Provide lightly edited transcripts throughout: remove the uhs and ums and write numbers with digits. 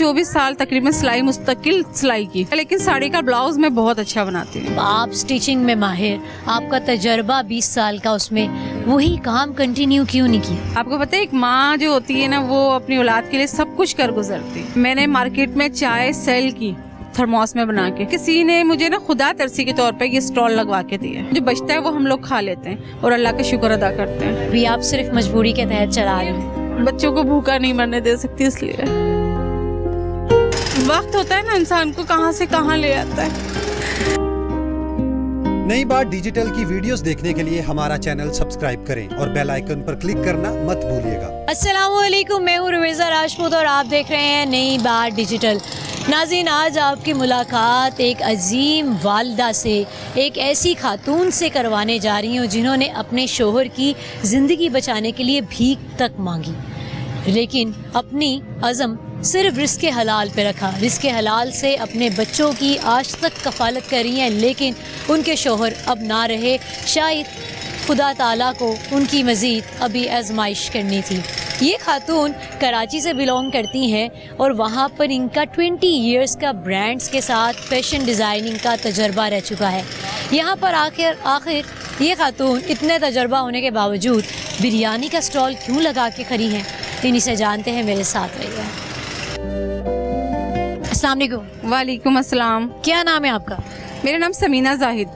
24 साल तकरीबन सिलाई मुस्तकिल सिलाई की, लेकिन साड़ी का ब्लाउज मैं बहुत अच्छा बनाती हूँ। आप स्टिचिंग में माहिर, आपका तजर्बा 20 साल का, उसमें वही काम कंटिन्यू क्यों नहीं किया? आपको पता है एक माँ जो होती है ना, वो अपनी औलाद के लिए सब कुछ कर गुजरती। मैंने मार्केट में चाय सेल की थर्मोस में बना के, किसी ने मुझे ना खुदा तरसी के तौर पे ये स्टॉल लगवा के दिया। जो बचता है वो हम लोग खा लेते हैं और अल्लाह का शुक्र अदा करते हैं। अभी आप सिर्फ मजबूरी के तहत चला रहे हैं। बच्चों को भूखा नहीं मरने दे सकती, इसलिए वक्त होता है ना इंसान को कहां से कहां ले आता है। नई बात डिजिटल की वीडियोस देखने के लिए हमारा चैनल सब्सक्राइब करें और बेल आइकन पर क्लिक करना मत भूलिएगा। अस्सलामुअलैकुम, मैं हूँ रवीज़ा राजपूत और आप देख रहे हैं नई बात डिजिटल। नाज़रीन, आज आपकी मुलाकात एक अजीम वालिदा से, एक ऐसी खातून से करवाने जा रही हूँ जिन्होंने अपने शोहर की ज़िंदगी बचाने के लिए भीख तक मांगी, लेकिन अपनी अज़म सिर्फ रिस्क हलाल पे रखा। रिस्क हलाल से अपने बच्चों की आज तक कफ़ालत कर रही हैं, लेकिन उनके शोहर अब ना रहे। शायद खुदा ताला को उनकी मज़ीद अभी आजमाइश करनी थी। ये खातून कराची से बिलोंग करती हैं और वहाँ पर इनका 20 इयर्स का ब्रांड्स के साथ फैशन डिज़ाइनिंग का तजर्बा रह चुका है। यहाँ पर आखिर ये खातून इतने तजर्बा होने के बावजूद बिरयानी का स्टॉल क्यों लगा के खड़ी हैं, इन्हीं से जानते हैं। मेरे साथ रहिए। अस्सलाम वालेकुम। वालेकुम अस्सलाम। क्या नाम है आपका? मेरा नाम समीना जाहिद।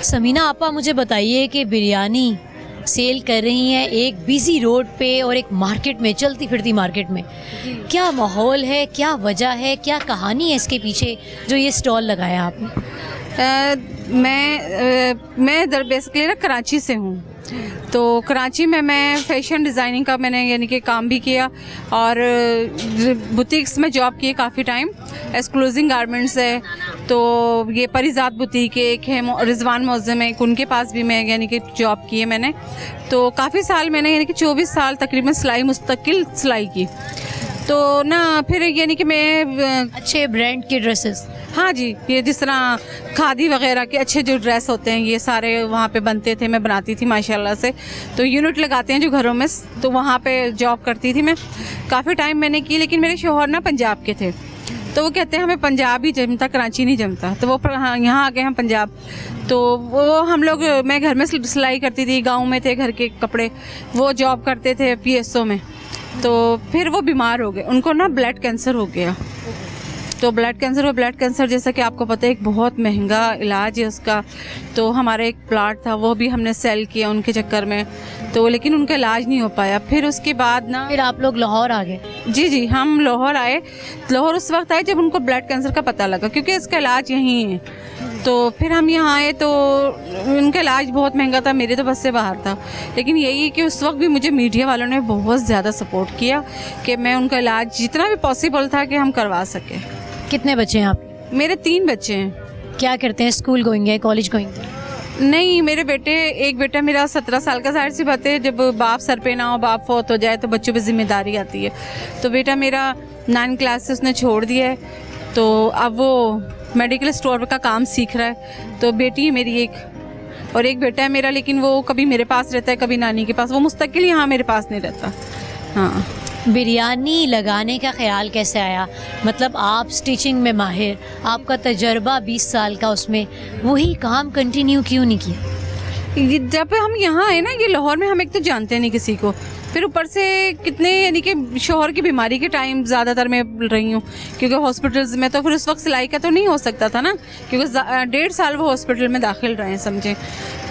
समीना आपा, मुझे बताइए कि बिरयानी सेल कर रही हैं एक बिजी रोड पे और एक मार्केट में, चलती फिरती मार्केट में, क्या माहौल है, क्या वजह है, क्या कहानी है इसके पीछे जो ये स्टॉल लगाया आपने? मैं बेसिकली ना कराची से हूँ, तो कराची में मैं फैशन डिज़ाइनिंग का मैंने यानी कि काम भी किया और बुटीक्स में जॉब की काफ़ी टाइम। एक्सक्लूसिव गारमेंट्स है, तो ये परिजात बुटीक एक है, रिजवान मौज़म है, उनके पास भी मैं यानी कि जॉब की है मैंने। तो काफ़ी साल मैंने यानी कि 24 साल तकरीबन सिलाई मुस्तकिल सिलाई की। तो ना फिर यानी कि मैं अच्छे ब्रांड के ड्रेसेस, हाँ जी, ये जिस तरह खादी वगैरह के अच्छे जो ड्रेस होते हैं ये सारे वहाँ पे बनते थे, मैं बनाती थी माशाल्लाह से। तो यूनिट लगाते हैं जो घरों में, तो वहाँ पे जॉब करती थी मैं। काफ़ी टाइम मैंने की, लेकिन मेरे शौहर ना पंजाब के थे, तो वो कहते हैं हमें पंजाब ही जमता, कराची नहीं जमता। तो वो यहाँ आ गए हम पंजाब, तो वो हम लोग, मैं घर में सिलाई करती थी, गाँव में थे घर के कपड़े, वो जॉब करते थे PSO में। तो फिर वो बीमार हो गए, उनको ना ब्लड कैंसर हो गया। तो ब्लड कैंसर जैसा कि आपको पता है एक बहुत महंगा इलाज है उसका। तो हमारा एक प्लाट था, वो भी हमने सेल किया उनके चक्कर में, तो लेकिन उनका इलाज नहीं हो पाया। फिर उसके बाद ना फिर आप लोग लाहौर आ गए? जी, हम लाहौर आए। लाहौर उस वक्त आए जब उनको ब्लड कैंसर का पता लगा, क्योंकि इसका इलाज यहीं है। तो फिर हम यहाँ आए, तो उनका इलाज बहुत महंगा था, मेरे तो बस से बाहर था। लेकिन यही है कि उस वक्त भी मुझे मीडिया वालों ने बहुत ज़्यादा सपोर्ट किया कि मैं उनका इलाज जितना भी पॉसिबल था कि हम करवा सकें। कितने बच्चे हैं आप? मेरे 3 बच्चे हैं। क्या करते हैं? स्कूल गोइंग है, कॉलेज गोइंग? नहीं, मेरे बेटे, एक बेटा मेरा 17 साल का, जाहिर सी बात है जब बाप सर पे ना हो, बाप फौत हो जाए तो बच्चों पे जिम्मेदारी आती है। तो बेटा मेरा 9 क्लास से उसने छोड़ दिया है, तो अब वो मेडिकल स्टोर का काम सीख रहा है। तो बेटी है मेरी एक, और एक बेटा है मेरा, लेकिन वो कभी मेरे पास रहता है, कभी नानी के पास, वो मुस्तकिल यहाँ मेरे पास नहीं रहता। हाँ। बिरयानी लगाने का ख्याल कैसे आया? मतलब आप स्टिचिंग में माहिर, आपका तजर्बा 20 साल का, उसमें वही काम कंटिन्यू क्यों नहीं किया? जब हम यहाँ आए ना, ये लाहौर में हम एक तो जानते नहीं किसी को, फिर ऊपर से कितने यानी कि शौहर की बीमारी के टाइम ज़्यादातर मैं रही हूँ, क्योंकि हॉस्पिटल्स में, तो फिर उस वक्त सिलाई का तो नहीं हो सकता था ना, क्योंकि 1.5 साल वो हॉस्पिटल में दाखिल रहे हैं, समझे।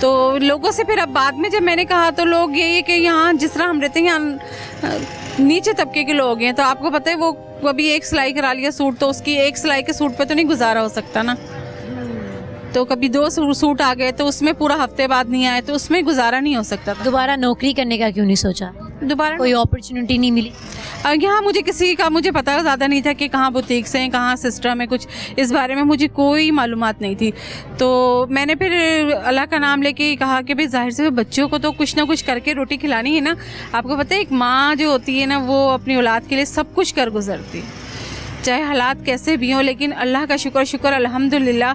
तो लोगों से फिर अब बाद में जब मैंने कहा, तो लोग यही है कि यहाँ जिस तरह हम रहते हैं, यहाँ नीचे तबके के लोग हैं, तो आपको पता है वो कभी एक सिलाई करा लिया सूट, तो उसकी एक सिलाई के सूट पे तो नहीं गुजारा हो सकता ना। तो कभी 2 सूट आ गए, तो उसमें पूरा हफ्ते बाद नहीं आए, तो उसमें गुजारा नहीं हो सकता। दोबारा नौकरी करने का क्यों नहीं सोचा? दोबारा कोई अपॉर्चुनिटी नहीं मिली? यहाँ मुझे किसी का मुझे पता ज़्यादा नहीं था कि कहाँ बुटीक्स हैं, कहाँ सिस्टम है, कुछ इस बारे में मुझे कोई मालूमात नहीं थी। तो मैंने फिर अल्लाह का नाम लेके कहा कि भाई जाहिर से बच्चों को तो कुछ ना कुछ करके रोटी खिलानी है ना। आपको पता है एक माँ जो होती है ना, वो अपनी औलाद के लिए सब कुछ कर गुजरती, चाहे हालात कैसे भी हों। लेकिन अल्लाह का शुक्र अल्हम्दुलिल्लाह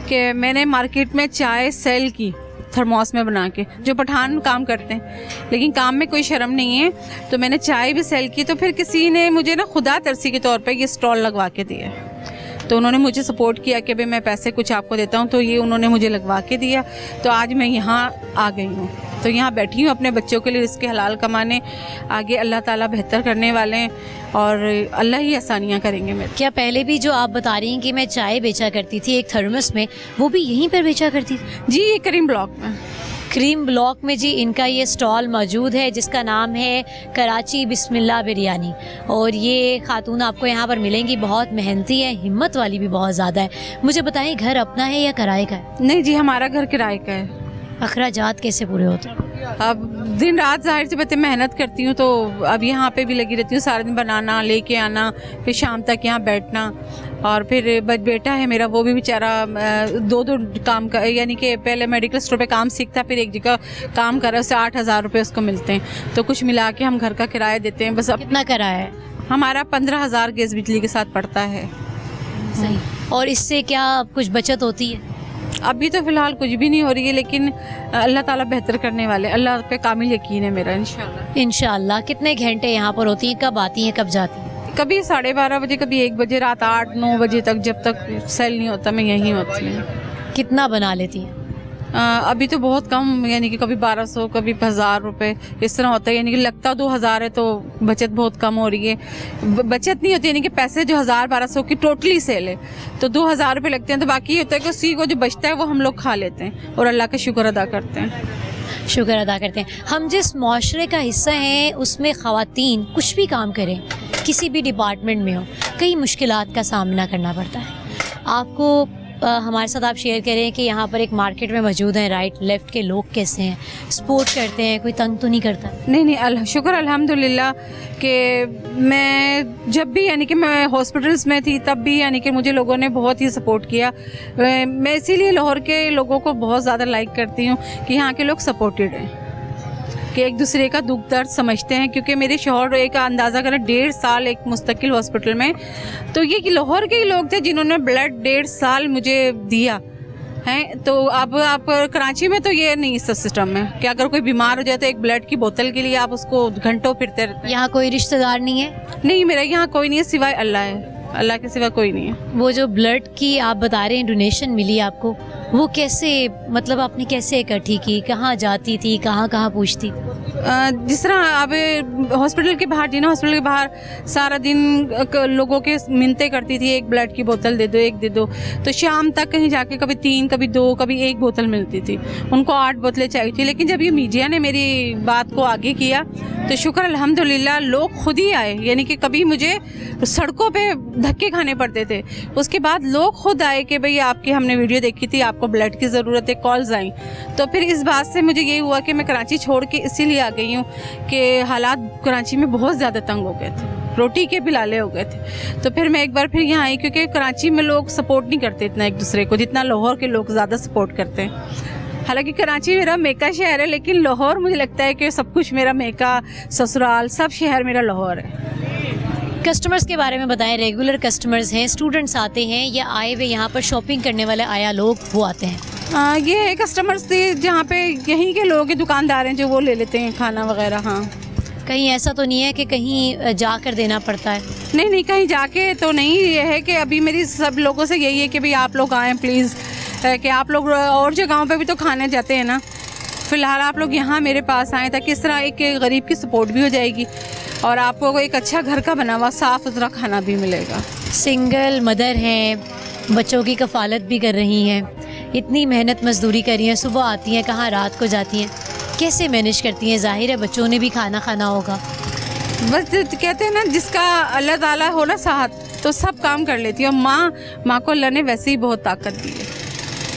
कि मैंने मार्केट में चाय सेल की थर्मोस में बना के, जो पठान काम करते हैं, लेकिन काम में कोई शर्म नहीं है। तो मैंने चाय भी सेल की, तो फिर किसी ने मुझे ना खुदा तरसी के तौर पे ये स्टॉल लगवा के दिया। तो उन्होंने मुझे सपोर्ट किया कि भाई मैं पैसे कुछ आपको देता हूँ, तो ये उन्होंने मुझे लगवा के दिया। तो आज मैं यहाँ आ गई हूँ, तो यहाँ बैठी हूँ अपने बच्चों के लिए रिज़्क़ हलाल कमाने। आगे अल्लाह ताला बेहतर करने वाले हैं और अल्लाह ही आसानियाँ करेंगे मेरे। क्या पहले भी जो आप बता रही हैं कि मैं चाय बेचा करती थी एक थर्मस में, वो भी यहीं पर बेचा करती थी? जी, ये करीम ब्लॉक में। क्रीम ब्लॉक में जी इनका ये स्टॉल मौजूद है, जिसका नाम है कराची बिस्मिल्लाह बिरयानी। और ये खातून आपको यहाँ पर मिलेंगी, बहुत मेहनती है, हिम्मत वाली भी बहुत ज़्यादा है। मुझे बताइए, घर अपना है या किराए का है? नहीं जी, हमारा घर किराए का है। अखराजात कैसे पूरे होते हैं? अब दिन रात जाहिर सी बात है मेहनत करती हूँ, तो अब यहाँ पे भी लगी रहती हूँ, सारा दिन बनाना, लेके आना, फिर शाम तक यहाँ बैठना। और फिर बेटा है मेरा, वो भी बेचारा दो काम का, यानी कि पहले मेडिकल स्टोर पे काम सीखता, फिर एक जगह काम कर रहा है, उससे 8,000 रुपये उसको मिलते हैं। तो कुछ मिला के हम घर का किराया देते हैं बस। अब कितना किराया है? हमारा 15,000 गैस बिजली के साथ पड़ता है। सही। और इससे क्या कुछ बचत होती है? अभी तो फ़िलहाल कुछ भी नहीं हो रही है, लेकिन अल्लाह ताला बेहतर करने वाले, अल्लाह पे कामिल यकीन है मेरा, इंशाल्लाह। इंशाल्लाह। कितने घंटे यहाँ पर होती हैं, कब आती हैं, कब जाती हैं? कभी 12:30 बजे, कभी 1 बजे, रात 8-9 बजे तक, जब तक सेल नहीं होता मैं यहीं होती हूँ। कितना बना लेती हैं? अभी तो बहुत कम, यानी कि कभी 1200, कभी 1000 रुपये इस तरह होता है, यानी कि लगता 2000 है, तो बचत बहुत कम हो रही है। बचत नहीं होती, यानी कि पैसे जो 1000-1200 की टोटली सेल है, तो 2000 रुपये लगते हैं, तो बाकी ये होता है कि उसी को जो बचता है वो हम लोग खा लेते हैं और अल्लाह का शुक्र अदा करते हैं। शुक्र अदा करते हैं। हम जिस माशरे का हिस्सा हैं उसमें ख़वातीन कुछ भी काम करें, किसी भी डिपार्टमेंट में हो, कई मुश्किलात का सामना करना पड़ता है। आपको हमारे साथ आप शेयर करें कि यहाँ पर एक मार्केट में मौजूद हैं, राइट लेफ़्ट के लोग कैसे हैं, सपोर्ट करते हैं, कोई तंग तो नहीं करता? नहीं, शुक्र अल्हम्दुलिल्लाह कि मैं जब भी, यानी कि मैं हॉस्पिटल्स में थी तब भी, यानी कि मुझे लोगों ने बहुत ही सपोर्ट किया। मैं इसीलिए लाहौर के लोगों को बहुत ज़्यादा लाइक करती हूँ कि यहाँ के लोग सपोर्टेड हैं, कि एक दूसरे का दुख दर्द समझते हैं। क्योंकि मेरे शौहर एक अंदाज़ा करें 1.5 साल एक मुस्तकिल हॉस्पिटल में, तो ये कि लाहौर के ही लोग थे जिन्होंने ब्लड 1.5 साल मुझे दिया है। तो अब आप कराची में तो ये नहीं सिस्टम है कि अगर कोई बीमार हो जाए तो एक ब्लड की बोतल के लिए आप उसको घंटों फिरते रहते हैं। यहाँ कोई रिश्तेदार नहीं है? नहीं, मेरा यहाँ कोई नहीं है, सिवाय अल्लाह है, अल्लाह के सिवा कोई नहीं है। वो जो ब्लड की आप बता रहे हैं डोनेशन मिली आपको, वो कैसे, मतलब आपने कैसे इकट्ठी की, कहाँ जाती थी, कहाँ कहाँ पूछती? जिस तरह अब हॉस्पिटल के बाहर, जिना हॉस्पिटल के बाहर सारा दिन लोगों के मिन्नतें करती थी, एक ब्लड की बोतल दे दो, एक दे दो। तो शाम तक कहीं जाके कभी 3, कभी 2, कभी 1 बोतल मिलती थी। उनको 8 बोतलें चाहिए थी। लेकिन जब ये मीडिया ने मेरी बात को आगे किया तो शुक्र अल्हम्दुलिल्लाह लोग खुद ही आए। यानी कि कभी मुझे सड़कों पे धक्के खाने पड़ते थे, उसके बाद लोग खुद आए कि भाई आपकी हमने वीडियो देखी थी, आपको ब्लड की ज़रूरत है, कॉल्स आई। तो फिर इस बात से मुझे ये हुआ कि मैं कराची छोड़ के इसीलिए आ गई हूँ कि हालात कराची में बहुत ज़्यादा तंग हो गए थे, रोटी के भी लाले हो गए थे। तो फिर मैं एक बार फिर यहाँ आई, क्योंकि कराची में लोग सपोर्ट नहीं करते इतना एक दूसरे को जितना लाहौर के लोग ज़्यादा सपोर्ट करते हैं। हालांकि कराची मेरा मेका शहर है, लेकिन लाहौर मुझे लगता है कि सब कुछ मेरा मेका, ससुराल, सब शहर मेरा लाहौर है। कस्टमर्स के बारे में बताएं, रेगुलर कस्टमर्स हैं, स्टूडेंट्स आते हैं या आए हुए यहाँ पर शॉपिंग करने वाले आया लोग वो आते हैं? ये कस्टमर्स थे जहाँ पे यहीं के लोग हैं, दुकानदार हैं जो वो ले लेते हैं खाना वगैरह। हाँ, कहीं ऐसा तो नहीं है कि कहीं जाकर देना पड़ता है? नहीं, कहीं जाके तो नहीं। ये है कि अभी मेरी सब लोगों से यही है कि भाई आप लोग आएँ प्लीज़, कि आप लोग और जगहों पे भी तो खाने जाते हैं ना, फ़िलहाल आप लोग यहाँ मेरे पास आएँ, ताकि इस तरह एक गरीब की सपोर्ट भी हो जाएगी और आपको एक अच्छा घर का बना हुआ साफ़ सुथरा खाना भी मिलेगा। सिंगल मदर हैं, बच्चों की कफ़ालत भी कर रही हैं, इतनी मेहनत मजदूरी कर रही हैं, सुबह आती हैं, कहाँ रात को जाती हैं, कैसे मैनेज करती हैं? ज़ाहिर है बच्चों ने भी खाना खाना होगा। बस कहते हैं ना, जिसका अल्लाह ताला हो ना साथ, तो सब काम कर लेती है। और माँ को अल्लाह ने वैसे ही बहुत ताकत दी है।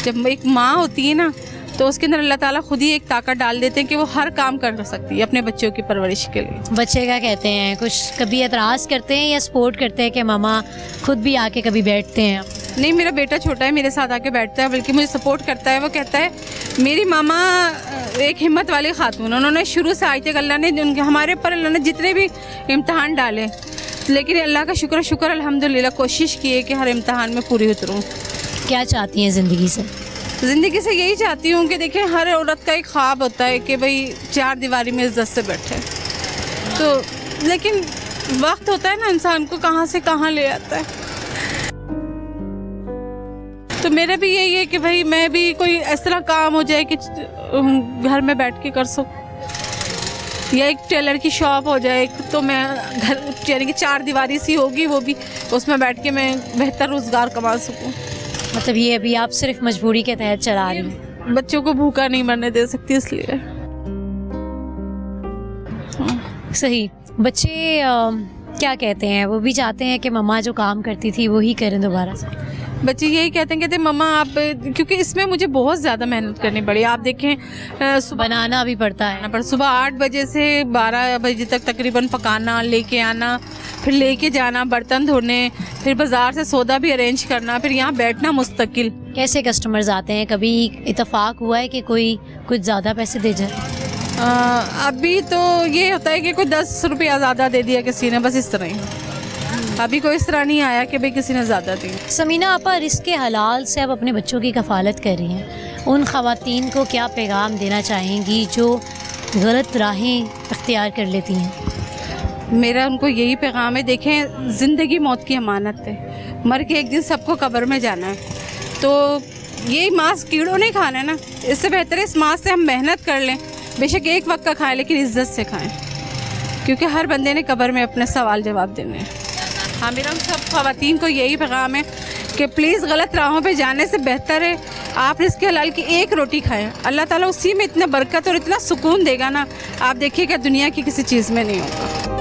जब एक माँ होती है ना, तो उसके अंदर अल्लाह ताला खुद ही एक ताकत डाल देते हैं कि वो हर काम कर सकती है अपने बच्चों की परवरिश के लिए। बच्चे क्या कहते हैं, कुछ कभी एतराज़ करते हैं या सपोर्ट करते हैं कि मामा खुद भी आके कभी बैठते हैं? नहीं, मेरा बेटा छोटा है, मेरे साथ आके बैठता है, बल्कि मुझे सपोर्ट करता है। वो कहता है मेरी मामा एक हिम्मत वाली खातून, उन्होंने शुरू से आज तक अल्लाह ने हमारे ऊपर अल्लाह ने जितने भी इम्तहान डाले, लेकिन अल्लाह का शुक्र अल्हम्दुलिल्लाह कोशिश की है कि हर इम्तहान में पूरी उतरूँ। क्या चाहती हैं ज़िंदगी से? ज़िंदगी से यही चाहती हूँ कि देखिए हर औरत का एक ख्वाब होता है कि भाई चार दीवारी में इज्जत से बैठे, तो लेकिन वक्त होता है ना इंसान को कहाँ से कहाँ ले आता है। तो मेरा भी यही है कि भाई मैं भी कोई इस तरह काम हो जाए कि घर में बैठ के कर सकूँ, या एक टेलर की शॉप हो जाए तो मैं घर यानी कि चार दीवारी सी होगी, वो भी उसमें बैठ के मैं बेहतर रोज़गार कमा सकूँ। मतलब ये अभी आप सिर्फ मजबूरी के तहत चला रही हैं। बच्चों को भूखा नहीं मरने दे सकती इसलिए। सही। बच्चे क्या कहते हैं, वो भी चाहते हैं कि मम्मा जो काम करती थी वही करें दोबारा से। बच्चे यही कहते हैं मम्मा आप, क्योंकि इसमें मुझे बहुत ज़्यादा मेहनत करनी पड़ी। आप देखें सुबह बनाना भी पड़ता है, पर सुबह 8 बजे से 12 बजे तक तकरीबन पकाना, लेके आना, फिर लेके जाना, बर्तन धोने, फिर बाज़ार से सौदा भी अरेंज करना, फिर यहाँ बैठना मुस्तकिल। कैसे कस्टमर्स आते हैं? कभी इत्तेफाक हुआ है कि कोई कुछ ज़्यादा पैसे दे जाए? अभी तो ये होता है कि कोई 10 रुपया ज़्यादा दे दिया किसी ने, बस इस तरह ही। अभी कोई इस तरह नहीं आया कि भाई किसी ने ज़्यादा दी। समीना आपा, रिस्क हलाल से अब अपने बच्चों की कफ़ालत कर रही हैं, उन ख़वातीन को क्या पैगाम देना चाहेंगी जो गलत राहें अख्तियार कर लेती हैं? मेरा उनको यही पैगाम है, देखें ज़िंदगी मौत की अमानत है, मर के एक दिन सबको कब्र में जाना है, तो यही मांस कीड़ों नहीं खाना है ना, इससे बेहतर है इस मांस से हम मेहनत कर लें, बेशक एक वक्त का खाएं लेकिन इज़्ज़त से खाएं, क्योंकि हर बंदे ने कब्र में अपने सवाल जवाब देने हैं। हाँ, मेरा उन सब ख़वातीन को यही पैगाम है कि प्लीज़ गलत राहों पे जाने से बेहतर है आप रिज़्क़ हलाल की एक रोटी खाएं, अल्लाह ताला उसी में इतना बरकत और इतना सुकून देगा ना, आप देखिएगा दुनिया की किसी चीज़ में नहीं होगा।